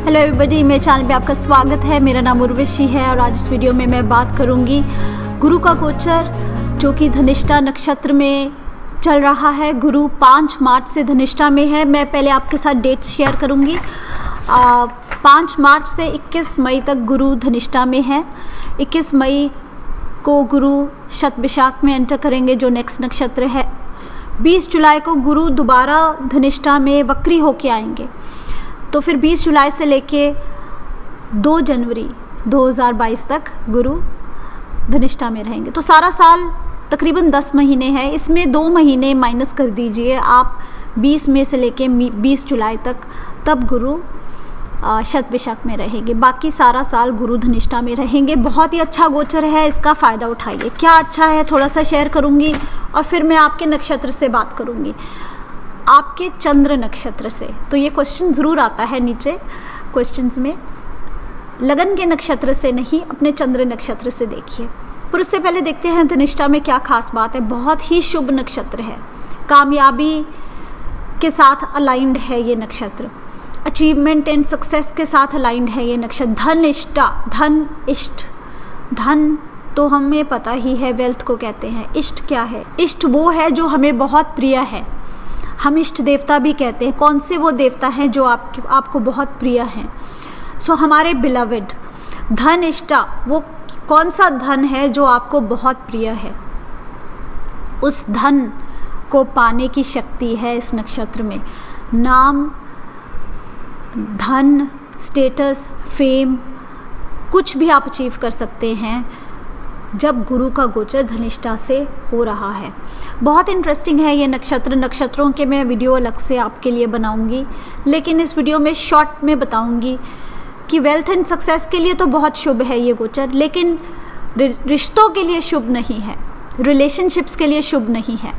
Hello everybody, मेरे channel पे आपका स्वागत है। मेरा नाम उर्वशी है और आज इस वीडियो में मैं बात करूंगी गुरु का गोचर जो कि धनिष्ठा नक्षत्र में चल रहा है। गुरु 5 मार्च से धनिष्ठा में है। मैं पहले आपके साथ डेट्स शेयर करूंगी। 5 मार्च से 21 मई तक गुरु धनिष्ठा में है। 21 मई को गुरु शतभिषाक में एंटर करेंगे जो नेक्स्ट नक्षत्र है। 20 जुलाई को गुरु दोबारा धनिष्ठा में वक्री होके आएंगे। तो फिर 20 जुलाई से लेके 2 जनवरी 2022 तक गुरु धनिष्ठा में रहेंगे। तो सारा साल तकरीबन 10 महीने हैं। इसमें 2 महीने माइनस कर दीजिए आप 20 मई से लेके 20 जुलाई तक, तब गुरु शतभिषाक में रहेंगे। बाकी सारा साल गुरु धनिष्ठा में रहेंगे। बहुत ही अच्छा गोचर है, इसका फ़ायदा उठाइए। क्या अच्छा है थोड़ा सा शेयर करूँगी और फिर मैं आपके नक्षत्र से बात करूँगी, आपके चंद्र नक्षत्र से। तो ये क्वेश्चन ज़रूर आता है नीचे क्वेश्चंस में। लगन के नक्षत्र से नहीं, अपने चंद्र नक्षत्र से देखिए। पर उससे पहले देखते हैं धनिष्ठा में क्या खास बात है। बहुत ही शुभ नक्षत्र है, कामयाबी के साथ अलाइंड है ये नक्षत्र। अचीवमेंट एंड सक्सेस के साथ अलाइंड है ये नक्षत्र। धनिष्ठा, धन इष्ट, धन तो हमें पता ही है वेल्थ को कहते हैं। इष्ट क्या है? इष्ट वो है जो हमें बहुत प्रिय है। हम इष्ट देवता भी कहते हैं। कौन से वो देवता हैं जो आपको बहुत प्रिय हैं? सो हमारे बिलवेड। धन इष्टा, वो कौन सा धन है जो आपको बहुत प्रिय है? उस धन को पाने की शक्ति है इस नक्षत्र में। नाम, धन, स्टेटस, फेम, कुछ भी आप अचीव कर सकते हैं जब गुरु का गोचर धनिष्ठा से हो रहा है। बहुत इंटरेस्टिंग है ये नक्षत्र। नक्षत्रों के मैं वीडियो अलग से आपके लिए बनाऊंगी, लेकिन इस वीडियो में शॉर्ट में बताऊंगी कि वेल्थ एंड सक्सेस के लिए तो बहुत शुभ है ये गोचर, लेकिन रिश्तों के लिए शुभ नहीं है, रिलेशनशिप्स के लिए शुभ नहीं है।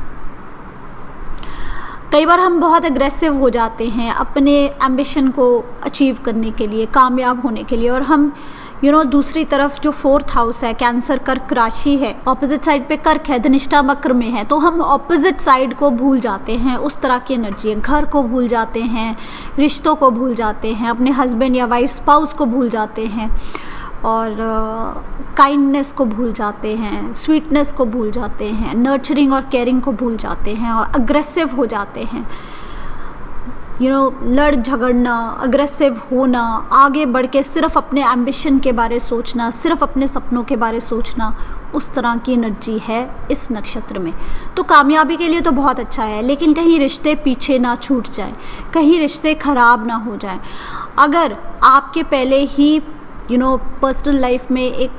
कई बार हम बहुत एग्रेसिव हो जाते हैं अपने एम्बिशन को अचीव करने के लिए, कामयाब होने के लिए, और हम दूसरी तरफ जो 4th हाउस है, कैंसर कर्क राशि है, ऑपोजिट साइड पे कर्क है, धनिष्ठा मकर में है, तो हम ऑपोजिट साइड को भूल जाते हैं। उस तरह की एनर्जी है। घर को भूल जाते हैं, रिश्तों को भूल जाते हैं, अपने हस्बैंड या वाइफ स्पाउस को भूल जाते हैं, और काइंडनेस को भूल जाते हैं, स्वीटनेस को भूल जाते हैं, नर्चरिंग और केयरिंग को भूल जाते हैं, और अग्रेसिव हो जाते हैं। लड़ झगड़ना, अग्रेसिव होना, आगे बढ़ के सिर्फ अपने एम्बिशन के बारे सोचना, सिर्फ अपने सपनों के बारे सोचना, उस तरह की एनर्जी है इस नक्षत्र में। तो कामयाबी के लिए तो बहुत अच्छा है, लेकिन कहीं रिश्ते पीछे ना छूट जाएं, कहीं रिश्ते खराब ना हो जाएं। अगर आपके पहले ही पर्सनल लाइफ में एक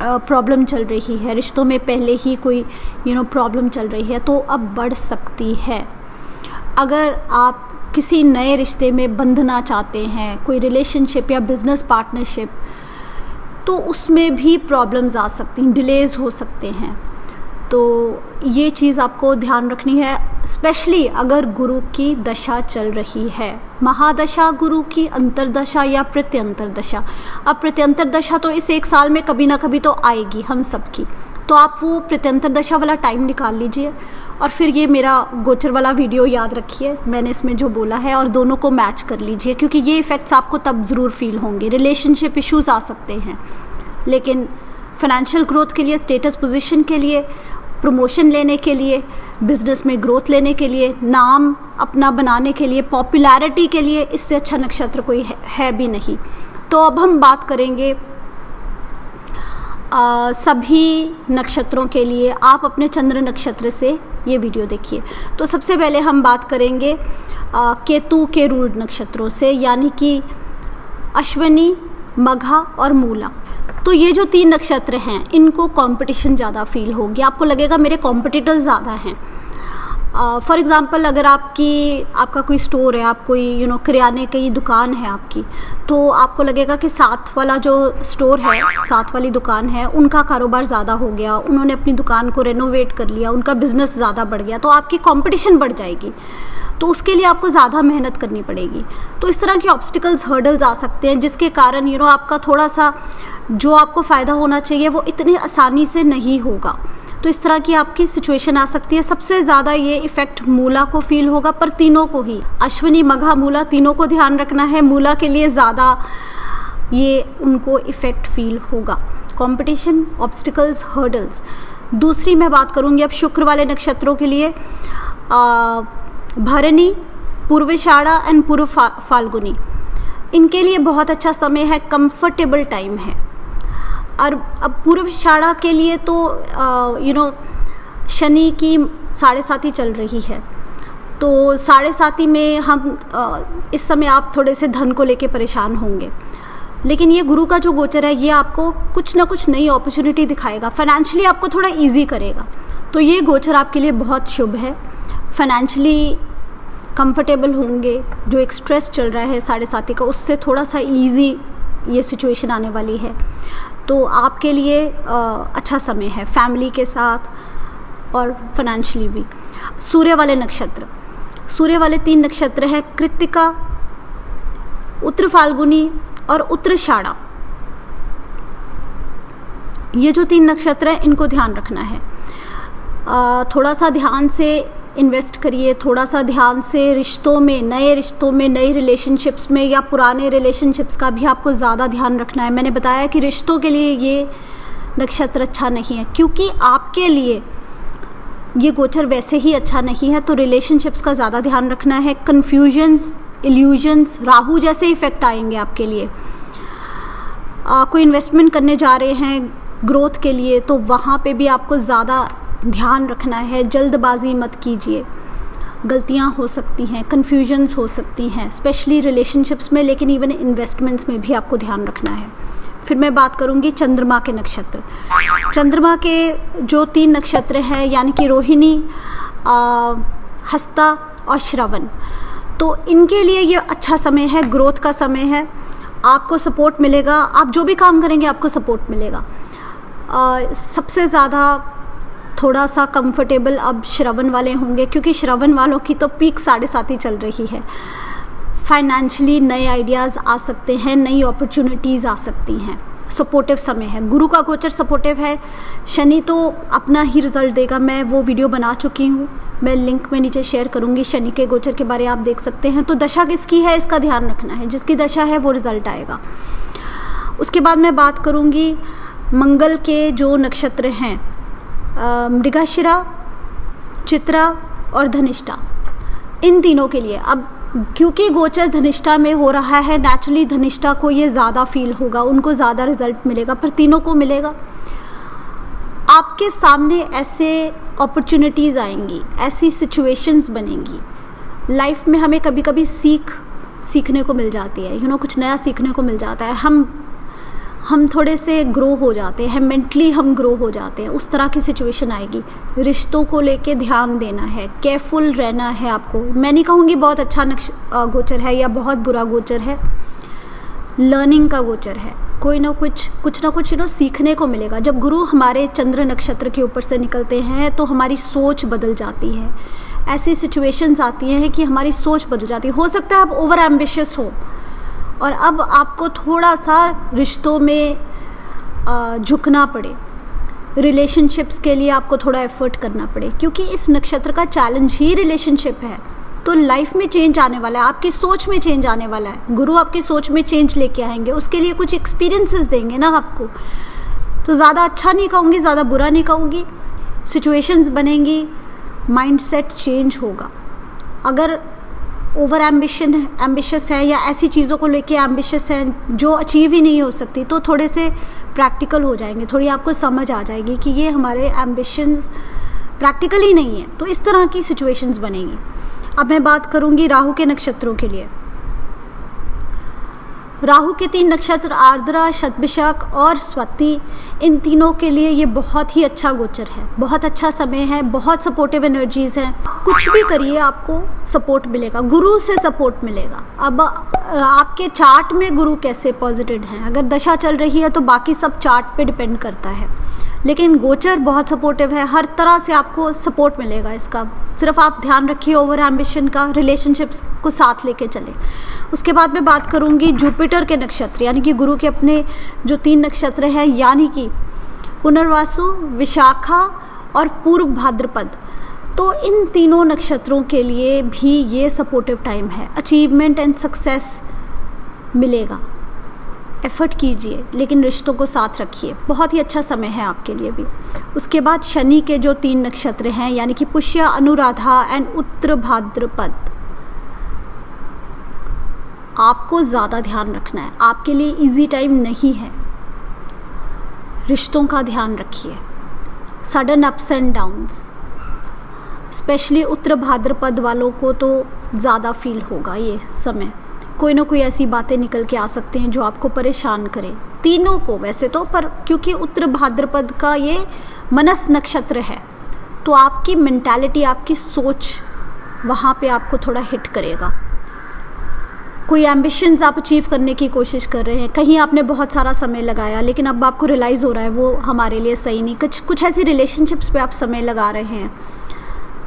प्रॉब्लम चल रही है, रिश्तों में पहले ही कोई प्रॉब्लम चल रही है, तो अब बढ़ सकती है। अगर आप किसी नए रिश्ते में बंधना चाहते हैं, कोई रिलेशनशिप या बिजनेस पार्टनरशिप, तो उसमें भी प्रॉब्लम्स आ सकती हैं, डिलेज हो सकते हैं। तो ये चीज़ आपको ध्यान रखनी है, स्पेशली अगर गुरु की दशा चल रही है, महादशा गुरु की, अंतरदशा या प्रत्यंतर दशा। अब प्रत्यंतर दशा तो इस 1 साल में कभी ना कभी तो आएगी हम सबकी, तो आप वो प्रत्यंतर दशा वाला टाइम निकाल लीजिए और फिर ये मेरा गोचर वाला वीडियो याद रखिए, मैंने इसमें जो बोला है, और दोनों को मैच कर लीजिए, क्योंकि ये इफ़ेक्ट्स आपको तब ज़रूर फील होंगे। रिलेशनशिप इश्यूज़ आ सकते हैं, लेकिन फाइनेंशियल ग्रोथ के लिए, स्टेटस पोजीशन के लिए, प्रमोशन लेने के लिए, बिजनेस में ग्रोथ लेने के लिए, नाम अपना बनाने के लिए, पॉपुलैरिटी के लिए, इससे अच्छा नक्षत्र कोई है भी नहीं। तो अब हम बात करेंगे सभी नक्षत्रों के लिए। आप अपने चंद्र नक्षत्र से ये वीडियो देखिए। तो सबसे पहले हम बात करेंगे केतु के रूढ़ नक्षत्रों से, यानी कि अश्विनी, मघा और मूला। तो ये जो 3 नक्षत्र हैं, इनको कंपटीशन ज़्यादा फील होगी। आपको लगेगा मेरे कॉम्पिटिटर्स ज़्यादा हैं। फॉर एग्ज़ाम्पल, अगर आपका कोई स्टोर है, आप कोई किराने की दुकान है आपकी, तो आपको लगेगा कि साथ वाला जो स्टोर है, साथ वाली दुकान है, उनका कारोबार ज़्यादा हो गया, उन्होंने अपनी दुकान को रेनोवेट कर लिया, उनका बिज़नेस ज़्यादा बढ़ गया, तो आपकी कंपटीशन बढ़ जाएगी। तो उसके लिए आपको ज़्यादा मेहनत करनी पड़ेगी। तो इस तरह के ऑब्स्टिकल्स, हर्डल्स आ सकते हैं, जिसके कारण आपका थोड़ा सा जो आपको फ़ायदा होना चाहिए वो इतनी आसानी से नहीं होगा। तो इस तरह की आपकी सिचुएशन आ सकती है। सबसे ज़्यादा ये इफ़ेक्ट मूला को फील होगा, पर तीनों को ही, अश्विनी मघा मूला तीनों को ध्यान रखना है। मूला के लिए ज़्यादा ये उनको इफ़ेक्ट फील होगा। Competition, obstacles, hurdles. दूसरी मैं बात करूँगी अब शुक्र वाले नक्षत्रों के लिए, भरणी, पूर्वाषाढ़ा एंड पूर्व फाल्गुनी। इनके लिए बहुत अच्छा समय है, कंफर्टेबल टाइम है। और अब पूर्वाषाढ़ा के लिए तो शनि की 7.5 चल रही है, तो 7.5 में हम इस समय आप थोड़े से धन को लेके परेशान होंगे। लेकिन ये गुरु का जो गोचर है ये आपको कुछ ना कुछ नई अपॉर्चुनिटी दिखाएगा, फाइनेंशियली आपको थोड़ा इजी करेगा। तो ये गोचर आपके लिए बहुत शुभ है। फाइनेंशियली कंफर्टेबल होंगे, जो एक स्ट्रेस चल रहा है 7.5 का उससे थोड़ा सा इजी ये सिचुएशन आने वाली है। तो आपके लिए अच्छा समय है फैमिली के साथ और फाइनेंशियली भी। सूर्य वाले नक्षत्र, सूर्य वाले 3 नक्षत्र हैं, कृत्तिका, उत्तर फाल्गुनी और उत्तराषाढ़ा। ये जो 3 नक्षत्र हैं इनको ध्यान रखना है। थोड़ा सा ध्यान से इन्वेस्ट करिए, थोड़ा सा ध्यान से रिश्तों में, नई रिलेशनशिप्स में या पुराने रिलेशनशिप्स का भी आपको ज़्यादा ध्यान रखना है। मैंने बताया कि रिश्तों के लिए ये नक्षत्र अच्छा नहीं है, क्योंकि आपके लिए ये गोचर वैसे ही अच्छा नहीं है, तो रिलेशनशिप्स का ज़्यादा ध्यान रखना है। कन्फ्यूजन्स, इल्यूजन्स, राहु जैसे इफ़ेक्ट आएंगे आपके लिए। कोई इन्वेस्टमेंट करने जा रहे हैं ग्रोथ के लिए, तो वहाँ पे भी आपको ज़्यादा ध्यान रखना है। जल्दबाजी मत कीजिए, गलतियाँ हो सकती हैं, कन्फ्यूजन्स हो सकती हैं, स्पेशली रिलेशनशिप्स में, लेकिन इवन इन्वेस्टमेंट्स में भी आपको ध्यान रखना है। फिर मैं बात करूँगी चंद्रमा के नक्षत्र। चंद्रमा के जो 3 नक्षत्र हैं यानी कि रोहिणी, हस्ता और श्रवण, तो इनके लिए ये अच्छा समय है, ग्रोथ का समय है। आपको सपोर्ट मिलेगा, आप जो भी काम करेंगे आपको सपोर्ट मिलेगा। सबसे ज़्यादा थोड़ा सा कंफर्टेबल अब श्रवण वाले होंगे, क्योंकि श्रवण वालों की तो पीक 7.5 चल रही है। फाइनेंशियली नए आइडियाज़ आ सकते हैं, नई अपॉर्चुनिटीज़ आ सकती हैं। सपोर्टिव समय है, गुरु का गोचर सपोर्टिव है। शनि तो अपना ही रिजल्ट देगा, मैं वो वीडियो बना चुकी हूँ, मैं लिंक में नीचे शेयर करूँगी। शनि के गोचर के बारे आप देख सकते हैं। तो दशा किसकी है इसका ध्यान रखना है, जिसकी दशा है वो रिजल्ट आएगा। उसके बाद मैं बात करूँगी मंगल के जो नक्षत्र हैं, मृगशिरा, चित्रा और धनिष्ठा, इन तीनों के लिए। अब क्योंकि गोचर धनिष्ठा में हो रहा है, नेचुरली धनिष्ठा को ये ज़्यादा फील होगा, उनको ज़्यादा रिजल्ट मिलेगा, पर तीनों को मिलेगा। आपके सामने ऐसे अपॉर्चुनिटीज़ आएंगी, ऐसी सिचुएशंस बनेंगी लाइफ में। हमें कभी कभी सीखने को मिल जाती है, कुछ नया सीखने को मिल जाता है। हम थोड़े से ग्रो हो जाते हैं, मेंटली हम ग्रो हो जाते हैं, उस तरह की सिचुएशन आएगी। रिश्तों को लेके ध्यान देना है, केयरफुल रहना है आपको। मैं नहीं कहूँगी बहुत अच्छा गोचर है या बहुत बुरा गोचर है, लर्निंग का गोचर है। कोई ना कुछ सीखने को मिलेगा। जब गुरु हमारे चंद्र नक्षत्र के ऊपर से निकलते हैं तो हमारी सोच बदल जाती है। ऐसी सिचुएशंस आती हैं कि हमारी सोच बदल जाती है। हो सकता है आप ओवर एम्बिशियस हो और अब आपको थोड़ा सा रिश्तों में झुकना पड़े, रिलेशनशिप्स के लिए आपको थोड़ा एफर्ट करना पड़े, क्योंकि इस नक्षत्र का चैलेंज ही रिलेशनशिप है। तो लाइफ में चेंज आने वाला है, आपकी सोच में चेंज आने वाला है। गुरु आपकी सोच में चेंज लेके आएंगे, उसके लिए कुछ एक्सपीरियंसेस देंगे ना आपको। तो ज़्यादा अच्छा नहीं कहूँगी, ज़्यादा बुरा नहीं कहूँगी, सिचुएशंस बनेंगी, माइंडसेट चेंज होगा। अगर ओवर एम्बिशियस है या ऐसी चीज़ों को लेके एम्बिशियस है जो अचीव ही नहीं हो सकती, तो थोड़े से प्रैक्टिकल हो जाएंगे, थोड़ी आपको समझ आ जाएगी कि ये हमारे एम्बिशंस प्रैक्टिकल ही नहीं है। तो इस तरह की सिचुएशंस बनेगी। अब मैं बात करूंगी राहु के नक्षत्रों के लिए। राहु के 3 नक्षत्र आर्द्रा, शतभिषक और स्वती, इन तीनों के लिए ये बहुत ही अच्छा गोचर है, बहुत अच्छा समय है, बहुत सपोर्टिव एनर्जीज हैं। कुछ भी करिए आपको सपोर्ट मिलेगा, गुरु से सपोर्ट मिलेगा। अब आपके चार्ट में गुरु कैसे पॉजिटिव हैं, अगर दशा चल रही है तो बाकी सब चार्ट पे डिपेंड करता है, लेकिन गोचर बहुत सपोर्टिव है, हर तरह से आपको सपोर्ट मिलेगा इसका। सिर्फ आप ध्यान रखिए ओवर एम्बिशन का, रिलेशनशिप्स को साथ लेके चले। उसके बाद मैं बात करूंगी जुपिटर के नक्षत्र, यानी कि गुरु के अपने जो 3 नक्षत्र हैं, यानी कि पुनर्वासु, विशाखा और पूर्व भाद्रपद, तो इन तीनों नक्षत्रों के लिए भी ये सपोर्टिव टाइम है। अचीवमेंट एंड सक्सेस मिलेगा। एफर्ट कीजिए लेकिन रिश्तों को साथ रखिए, बहुत ही अच्छा समय है आपके लिए भी। उसके बाद शनि के जो 3 नक्षत्र हैं यानी कि पुष्य, अनुराधा एंड उत्तर भाद्रपद, आपको ज़्यादा ध्यान रखना है, आपके लिए इजी टाइम नहीं है। रिश्तों का ध्यान रखिए। Sudden ups and downs, specially Uttar Bhadrapad वालों को तो ज़्यादा फील होगा ये समय। कोई ना कोई ऐसी बातें निकल के आ सकते हैं जो आपको परेशान करें, तीनों को वैसे तो, पर क्योंकि उत्तर भाद्रपद का ये मनस नक्षत्र है तो आपकी मेंटालिटी, आपकी सोच वहाँ पे आपको थोड़ा हिट करेगा। कोई एम्बिशंस आप अचीव करने की कोशिश कर रहे हैं, कहीं आपने बहुत सारा समय लगाया लेकिन अब आपको रियलाइज़ हो रहा है वो हमारे लिए सही नहीं, कुछ ऐसी रिलेशनशिप्स पे आप समय लगा रहे हैं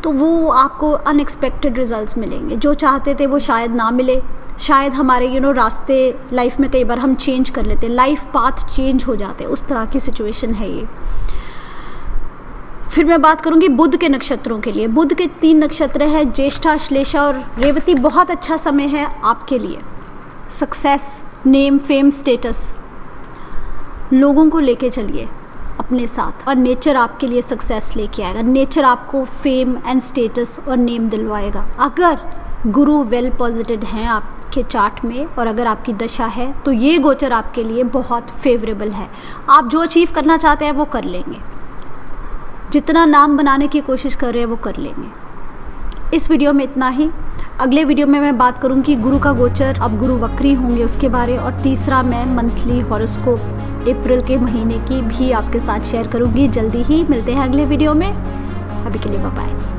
तो वो आपको अनएक्सपेक्टेड रिजल्ट्स मिलेंगे। जो चाहते थे वो शायद ना मिले, शायद हमारे रास्ते लाइफ में कई बार हम चेंज कर लेते हैं, लाइफ पाथ चेंज हो जाते हैं, उस तरह की सिचुएशन है ये। फिर मैं बात करूंगी बुध के नक्षत्रों के लिए। बुध के 3 नक्षत्र हैं, ज्येष्ठा, श्लेषा और रेवती। बहुत अच्छा समय है आपके लिए। सक्सेस, नेम, फेम, स्टेटस, लोगों को लेके चलिए अपने साथ और नेचर आपके लिए सक्सेस लेके आएगा। नेचर आपको फेम एंड स्टेटस और नेम दिलवाएगा। अगर गुरु वेल पॉजिटिव हैं आपके चार्ट में और अगर आपकी दशा है तो ये गोचर आपके लिए बहुत फेवरेबल है। आप जो अचीव करना चाहते हैं वो कर लेंगे, जितना नाम बनाने की कोशिश कर रहे हैं वो कर लेंगे। इस वीडियो में इतना ही। अगले वीडियो में मैं बात करूंगी गुरु का गोचर, अब गुरु वक्री होंगे उसके बारे, और तीसरा मैं मंथली हॉरोस्कोप अप्रैल के महीने की भी आपके साथ शेयर करूंगी। जल्दी ही मिलते हैं अगले वीडियो में। अभी के लिए बाय बाय।